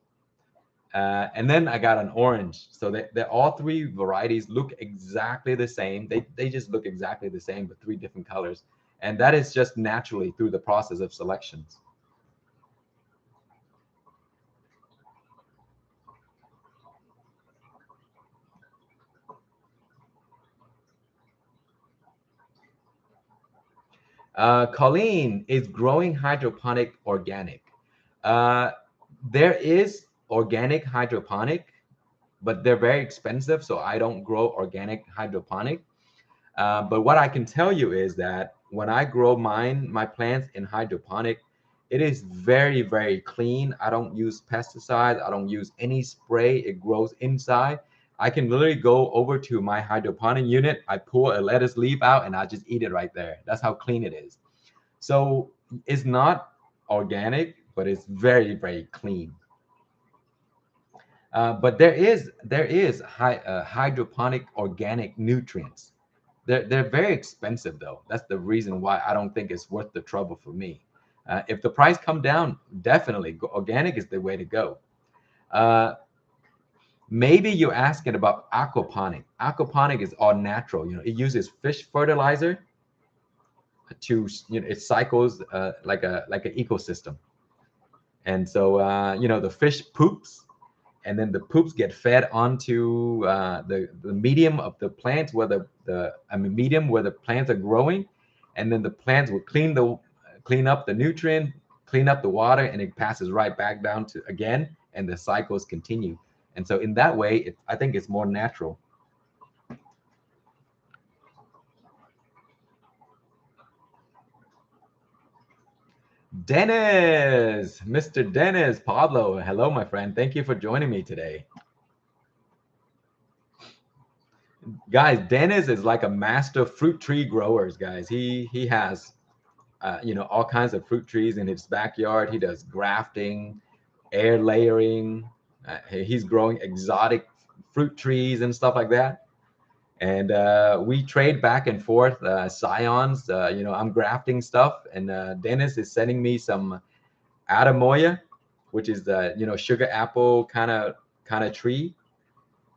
And then I got an orange. So they all three varieties look exactly the same. They just look exactly the same, but three different colors. And that is just naturally through the process of selections. Colleen, is growing hydroponic organic? Uh, there is organic hydroponic, but they're very expensive. So I don't grow organic hydroponic. But what I can tell you is that when I grow my plants in hydroponic, it is very, very clean. I don't use pesticides. I don't use any spray. It grows inside. I can literally go over to my hydroponic unit. I pull a lettuce leaf out and I just eat it right there. That's how clean it is. So it's not organic, but it's very, very clean. But there is hydroponic organic nutrients. They're very expensive though. That's the reason why I don't think it's worth the trouble for me. If the price come down, definitely organic is the way to go. Uh, Maybe you're asking about aquaponic. Aquaponic is all natural. It uses fish fertilizer to it cycles like an ecosystem. And so the fish poops, and then the poops get fed onto the medium of the plants where the I mean medium where the plants are growing, and then the plants will clean up the nutrient, clean up the water, and it passes right back down to again, and the cycles continue. And so in that way, I think it's more natural. Dennis, Mr. Dennis Pablo, hello, my friend. Thank you for joining me today. Guys, Dennis is like a master fruit tree growers, guys. He has all kinds of fruit trees in his backyard. He does grafting, air layering. He's growing exotic fruit trees and stuff like that. And we trade back and forth scions. I'm grafting stuff, and Dennis is sending me some Adamoya, which is the sugar apple kind of tree,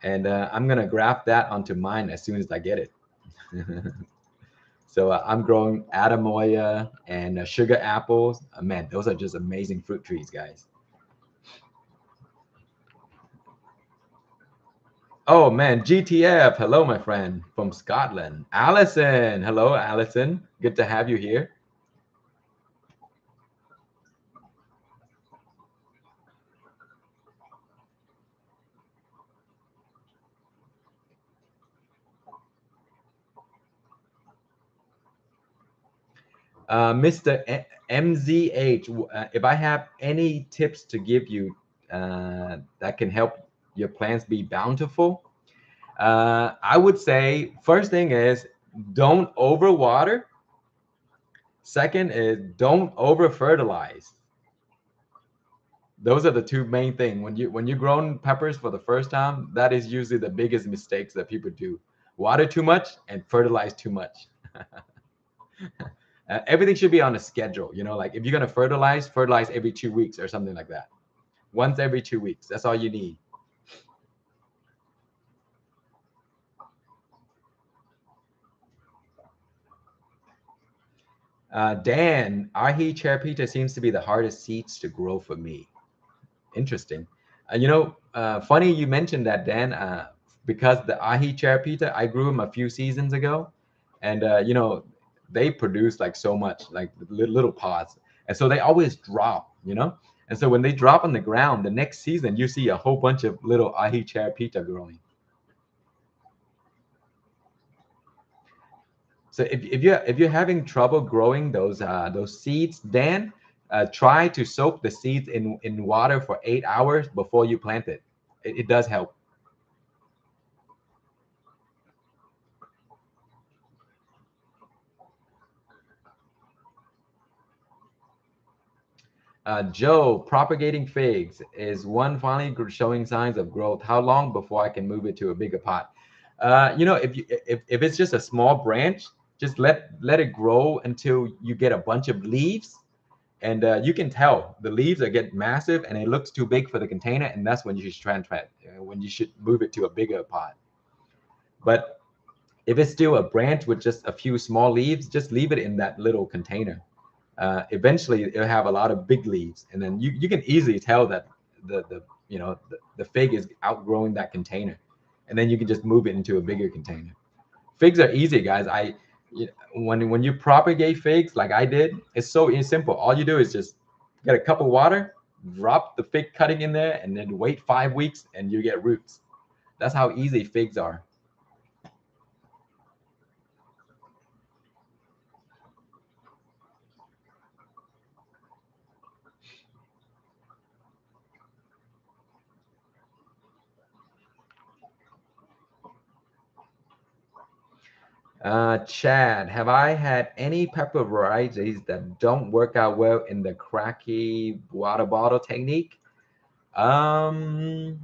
and I'm gonna graft that onto mine as soon as I get it. So I'm growing Adamoya and sugar apples. Man, those are just amazing fruit trees, guys. Oh man, GTF. Hello, my friend from Scotland. Allison. Hello, Allison. Good to have you here. Mr. MZH, if I have any tips to give you that can help your plants be bountiful, I would say first thing is don't overwater. Second is don't over fertilize. Those are the two main things. When you're growing peppers for the first time, that is usually the biggest mistakes that people do. Water too much and fertilize too much. Everything should be on a schedule. Like if you're gonna fertilize every 2 weeks or something like that. Once every 2 weeks. That's all you need. Dan, ahi cherpita seems to be the hardest seeds to grow for me. Interesting. Funny you mentioned that, Dan, because the ahi cherpita, I grew them a few seasons ago, and they produce like so much, like little pods, and so they always drop. And so when they drop on the ground, the next season you see a whole bunch of little ahi cherpita growing. So if you're having trouble growing those seeds, Dan, try to soak the seeds in water for 8 hours before you plant it. It does help. Joe, propagating figs is one finally showing signs of growth. How long before I can move it to a bigger pot? If it's just a small branch, just let it grow until you get a bunch of leaves, and you can tell the leaves are get massive and it looks too big for the container, and that's when you should transplant, when you should move it to a bigger pot. But if it's still a branch with just a few small leaves, just leave it in that little container. Eventually it'll have a lot of big leaves, and then you can easily tell that the fig is outgrowing that container, and then you can just move it into a bigger container. Figs are easy, guys. When you propagate figs like I did, it's simple. All you do is just get a cup of water, drop the fig cutting in there, and then wait 5 weeks and you get roots. That's how easy figs are. Chad, have I had any pepper varieties that don't work out well in the cracky water bottle technique? Um,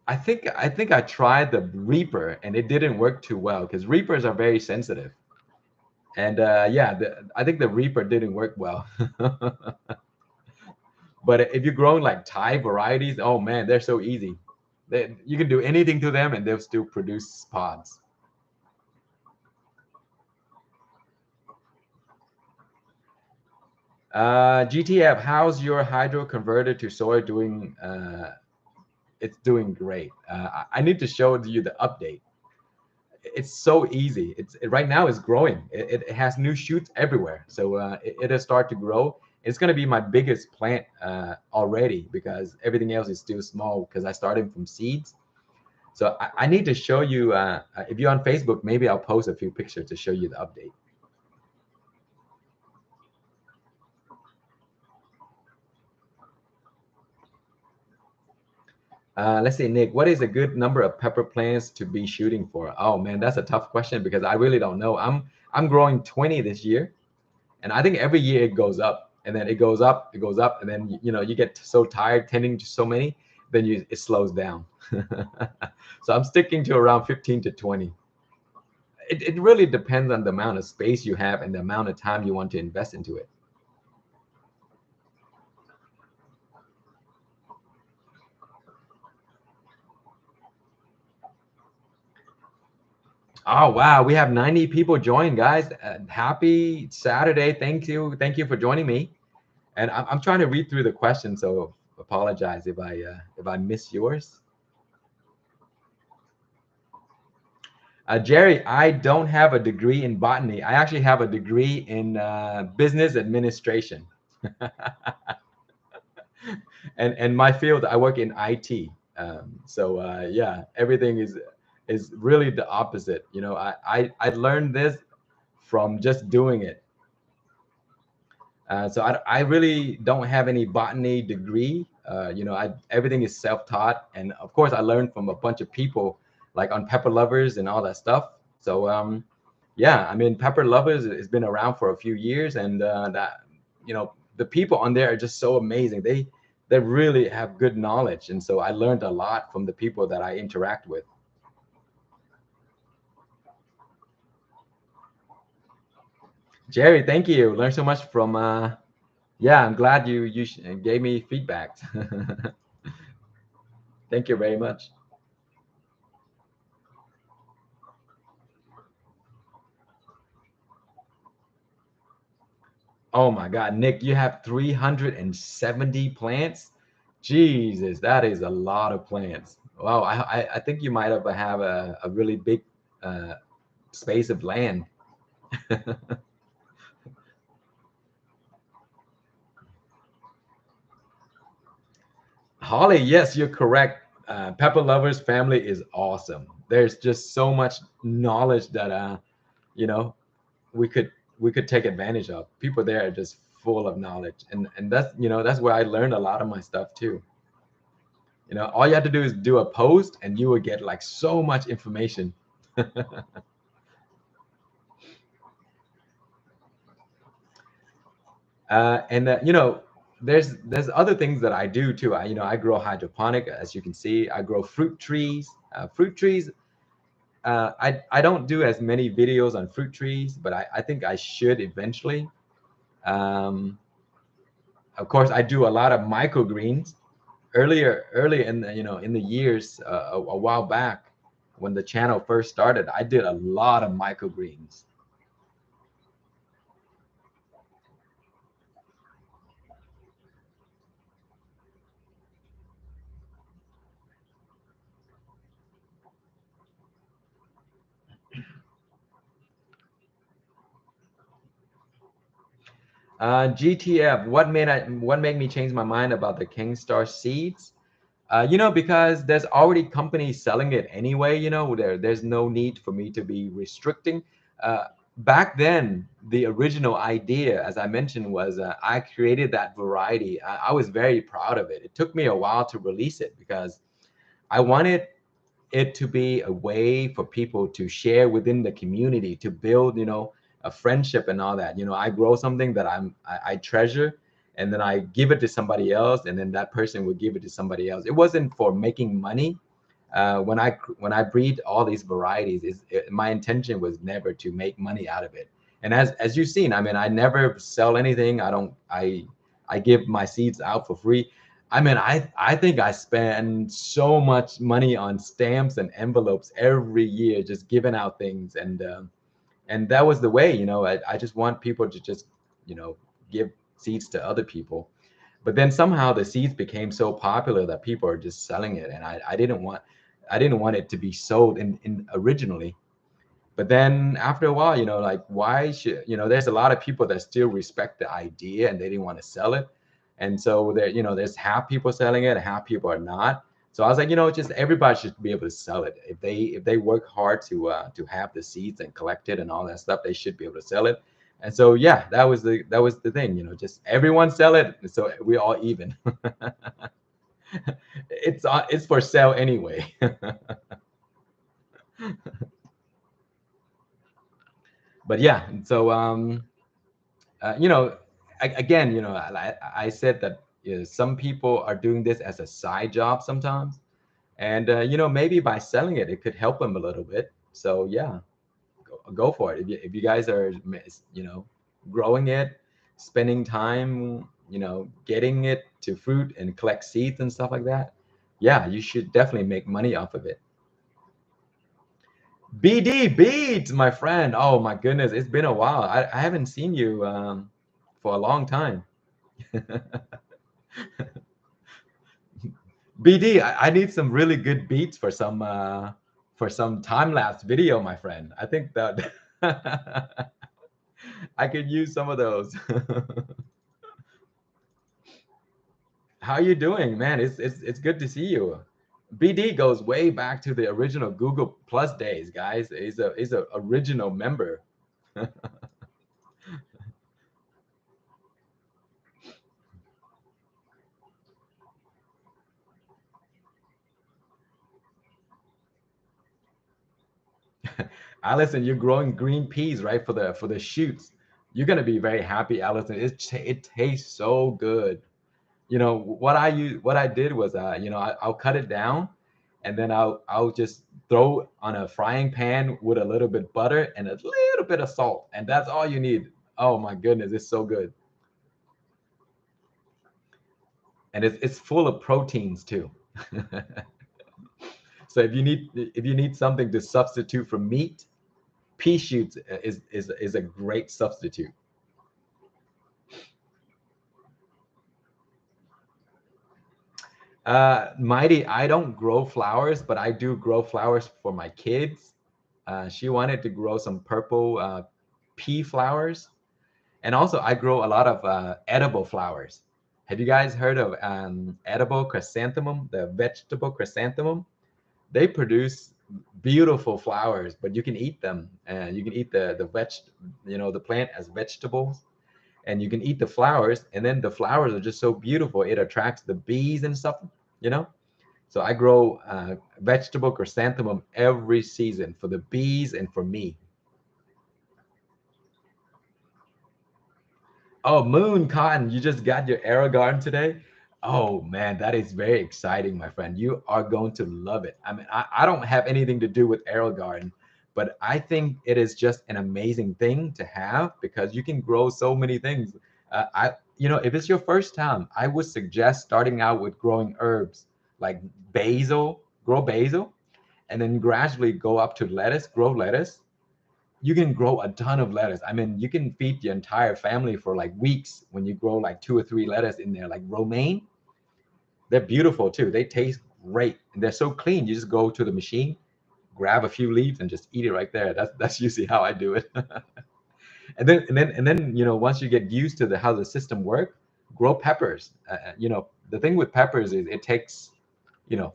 I think I tried the Reaper and it didn't work too well because Reapers are very sensitive. And yeah, I think the Reaper didn't work well. But if you're growing like Thai varieties, oh man, they're so easy. You can do anything to them and they'll still produce pods. GTF, how's your hydro converter to soy doing? It's doing great. I need to show you the update. It's so easy. Right now it's growing. It has new shoots everywhere. So it'll start to grow. It's going to be my biggest plant already because everything else is still small because I started from seeds. So I need to show you, if you're on Facebook, maybe I'll post a few pictures to show you the update. Let's see, Nick, what is a good number of pepper plants to be shooting for? Oh man, that's a tough question because I really don't know. I'm growing 20 this year, and I think every year it goes up, and then it goes up, it goes up, and then you get so tired tending to so many, then it slows down. So I'm sticking to around 15 to 20. It really depends on the amount of space you have and the amount of time you want to invest into it. Oh wow, we have 90 people join, guys. Happy Saturday. Thank you for joining me. And I'm trying to read through the questions, so apologize if I miss yours. Jerry, I don't have a degree in botany. I actually have a degree in business administration. And my field, I work in IT. So yeah, everything is really the opposite. I learned this from just doing it. So I really don't have any botany degree. Everything is self-taught, and of course, I learned from a bunch of people like on Pepper Lovers and all that stuff. So yeah, I mean, Pepper Lovers has been around for a few years, and the people on there are just so amazing. They really have good knowledge, and so I learned a lot from the people that I interact with. Jerry, thank you. Learned so much from. Yeah, I'm glad you gave me feedback. Thank you very much. Oh my God, Nick, you have 370 plants? Jesus, that is a lot of plants. Wow, I think you might have a really big uh, space of land. Holly, yes, you're correct. Pepper Lovers family is awesome. There's just so much knowledge that you know we could we could take advantage of. People there are just full of knowledge, and that's where I learned a lot of my stuff too. All you have to do is do a post, and you will get like so much information. And there's other things that I do too. I grow hydroponic, as you can see. I grow fruit trees. Fruit trees. I don't do as many videos on fruit trees, but I think I should eventually. Um, of course, I do a lot of microgreens. Earlier in the years, a while back, when the channel first started, I did a lot of microgreens. GTF, what made me change my mind about the KhangStarr seeds? Because there's already companies selling it anyway. There's no need for me to be restricting. Uh, Back then, the original idea, as I mentioned, was I created that variety. I was very proud of it. It took me a while to release it because I wanted it to be a way for people to share within the community, to build, a friendship and all that. I grow something that I treasure, and then I give it to somebody else, and then that person would give it to somebody else. It wasn't for making money. When I breed all these varieties, my intention was never to make money out of it. And as you've seen, I mean, I never sell anything. I give my seeds out for free. I mean, I think I spend so much money on stamps and envelopes every year, just giving out things, and that was the way. I just want people to just you know give seeds to other people. But then somehow the seeds became so popular that people are just selling it, and I didn't want it to be sold in originally. But then after a while, like, why should, there's a lot of people that still respect the idea, and they didn't want to sell it. And so there's half people selling it and half people are not. So I was like, just everybody should be able to sell it. If they work hard to have the seeds and collect it and all that stuff, they should be able to sell it. And so yeah, that was the thing, just everyone sell it, so we all even. It's for sale anyway. But yeah, so again, I said that some people are doing this as a side job sometimes, and maybe by selling it, it could help them a little bit. So yeah, go for it. If you guys are growing it, spending time getting it to fruit and collect seeds and stuff like that, yeah, you should definitely make money off of it. BD Beats, my friend. Oh my goodness, it's been a while. I haven't seen you for a long time. BD, I need some really good beats for some time lapse video, my friend. I think that I could use some of those. How you doing, man? It's good to see you. BD goes way back to the original Google Plus days, guys. He's a original member. Allison, you're growing green peas, right? For the shoots. You're gonna be very happy, Allison. It tastes so good. You know what I did was I'll cut it down, and then I'll just throw on a frying pan with a little bit butter and a little bit of salt, and that's all you need. Oh my goodness, it's so good. And it's full of proteins too. So if you need something to substitute for meat, pea shoots is a great substitute. Mighty, I don't grow flowers, but I do grow flowers for my kids. She wanted to grow some purple pea flowers, and also I grow a lot of edible flowers. Have you guys heard of edible chrysanthemum, the vegetable chrysanthemum? They produce beautiful flowers, but you can eat them, and you can eat the plant as vegetables, and you can eat the flowers, and then the flowers are just so beautiful. It attracts the bees and stuff, you know. So I grow vegetable chrysanthemum every season for the bees and for me. Oh, Moon Cotton, you just got your Aerogarden today? Oh man, that is very exciting, my friend. You are going to love it. I mean, I don't have anything to do with Aerogarden, but I think it is just an amazing thing to have because you can grow so many things. If it's your first time, I would suggest starting out with growing herbs like basil, grow basil, and then gradually go up to lettuce, grow lettuce. You can grow a ton of lettuce. I mean, you can feed your entire family for like weeks when you grow like 2 or 3 lettuce in there, like romaine. They're beautiful too. They taste great and they're so clean. You just go to the machine, grab a few leaves, and just eat it right there. That's usually how I do it. And then once you get used to the how the system works, grow peppers. The thing with peppers is it takes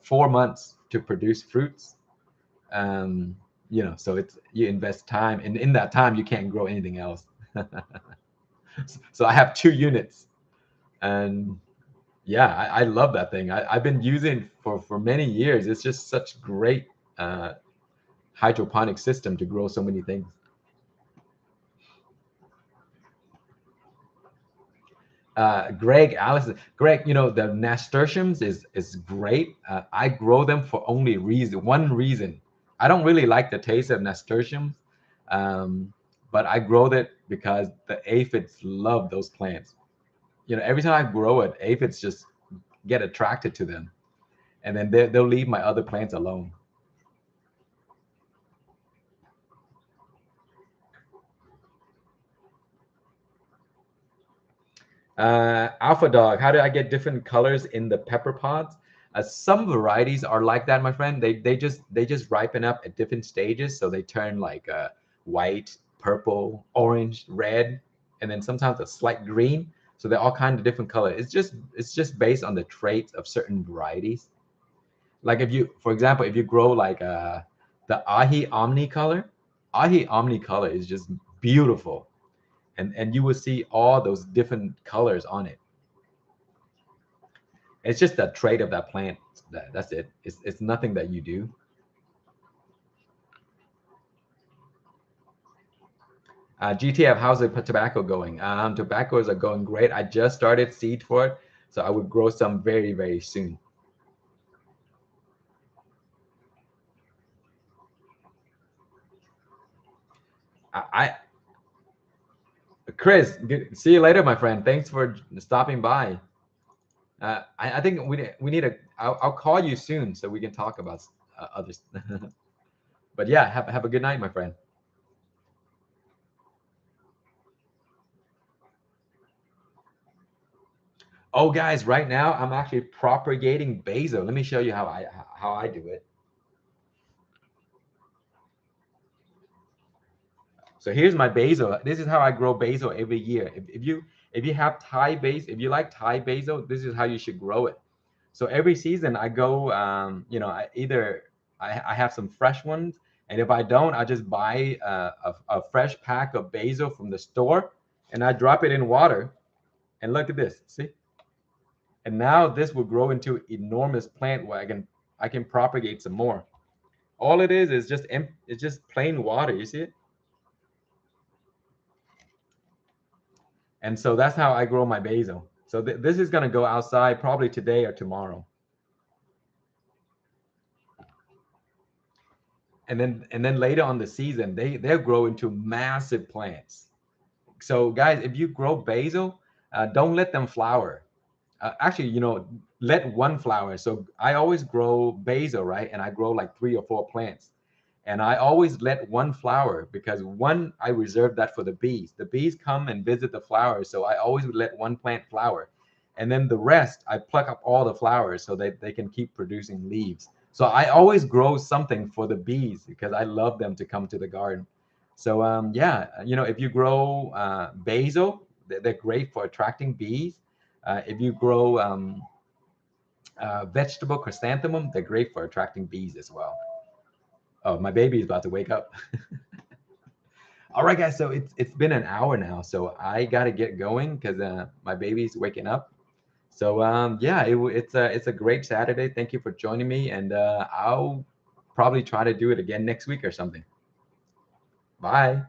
4 months to produce fruits. um so it's you invest time, and in that time you can't grow anything else. So I have 2 units, and yeah, I love that thing. I've been using for many years. It's just such great uh hydroponic system to grow so many things. Greg, Allison, Greg, the nasturtiums is great. I grow them for only one reason. I don't really like the taste of nasturtiums, but I grow it because the aphids love those plants. Every time I grow it, aphids just get attracted to them, and then they'll leave my other plants alone. Alpha Dog, how do I get different colors in the pepper pods? Some varieties are like that, my friend. They just ripen up at different stages, so they turn like white, purple, orange, red, and then sometimes a slight green. So they're all kind of different colors. It's just based on the traits of certain varieties. Like for example, if you grow like the Ahi Omnicolor, Ahi Omnicolor is just beautiful, and you will see all those different colors on it. It's just a trait of that plant. That's it. It's nothing that you do. GTF, how's the tobacco going? Tobaccos are going great. I just started seed for it, so I would grow some very, very soon. I Chris, see you later, my friend. Thanks for stopping by. I think we need a. I'll call you soon so we can talk about others. But yeah, have a good night, my friend. Oh, guys, right now I'm actually propagating basil. Let me show you how I do it. So here's my basil. This is how I grow basil every year. If you have Thai basil, if you like Thai basil, this is how you should grow it. So every season I go, I have some fresh ones, and if I don't, I just buy a fresh pack of basil from the store, and I drop it in water. And look at this, see? And now this will grow into enormous plant where I can propagate some more. All it is just it's just plain water. You see it? And so that's how I grow my basil. So this is gonna go outside probably today or tomorrow. And then later on the season, they'll grow into massive plants. So guys, if you grow basil, don't let them flower. Actually, let one flower. So I always grow basil, right? And I grow like 3 or 4 plants. And I always let one flower because one, I reserve that for the bees. The bees come and visit the flowers. So I always would let one plant flower. And then the rest, I pluck up all the flowers so that they can keep producing leaves. So I always grow something for the bees because I love them to come to the garden. So yeah, if you grow basil, they're great for attracting bees. If you grow vegetable chrysanthemum, they're great for attracting bees as well. Oh, my baby is about to wake up. All right, guys. So it's been an hour now, so I gotta get going because my baby's waking up. So yeah, it's a great Saturday. Thank you for joining me, and I'll probably try to do it again next week or something. Bye.